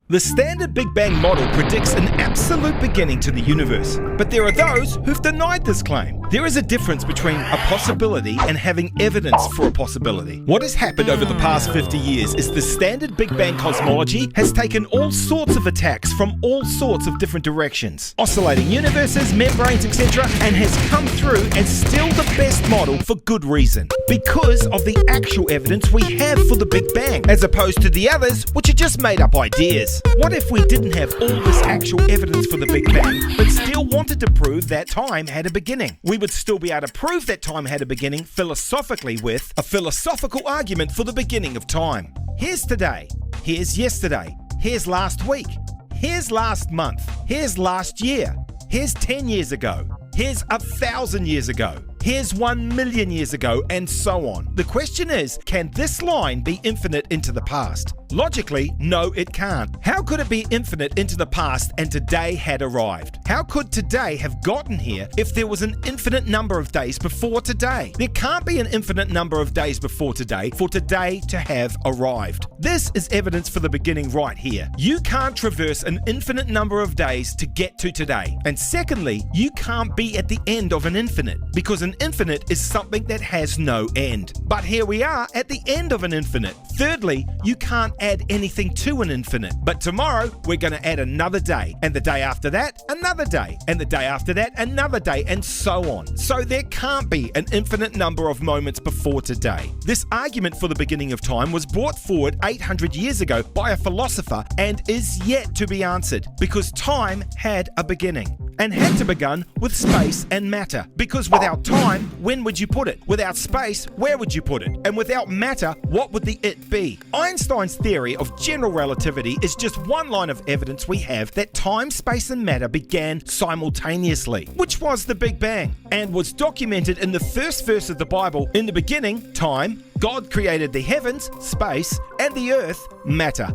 The standard Big Bang model predicts an absolute beginning to the universe, but there are those who've denied this claim. There is a difference between a possibility and having evidence for a possibility. What has happened over the past 50 years is the standard Big Bang cosmology has taken all sorts of attacks from all sorts of different directions, oscillating universes, membranes, etc., and has come through as still the best model for good reason, because of the actual evidence we have for the Big Bang, as opposed to the others, which are just made up ideas. What if we didn't have all this actual evidence for the Big Bang, but still wanted to prove that time had a beginning? We would still be able to prove that time had a beginning philosophically with a philosophical argument for the beginning of time. Here's today, here's yesterday, here's last week, here's last month, here's last year, here's 10 years ago, here's 1,000 years ago, here's 1 million years ago, and so on. The question is, can this line be infinite into the past? Logically, no, it can't. How could it be infinite into the past and today had arrived? How could today have gotten here if there was an infinite number of days before today? There can't be an infinite number of days before today for today to have arrived. This is evidence for the beginning right here. You can't traverse an infinite number of days to get to today. And secondly, you can't be at the end of an infinite, because an infinite is something that has no end. But here we are at the end of an infinite. Thirdly, you can't add anything to an infinite. But tomorrow, we're going to add another day, and the day after that, another day, and the day after that, another day, and so on. So there can't be an infinite number of moments before today. This argument for the beginning of time was brought forward 800 years ago by a philosopher and is yet to be answered, because time had a beginning and had to begun with space and matter. Because without time, when would you put it? Without space, where would you put it? And without matter, what would the it be? Einstein's theory of general relativity is just one line of evidence we have that time, space, and matter began simultaneously, which was the Big Bang, and was documented in the first verse of the Bible. In the beginning, time, God created the heavens, space, and the earth, matter.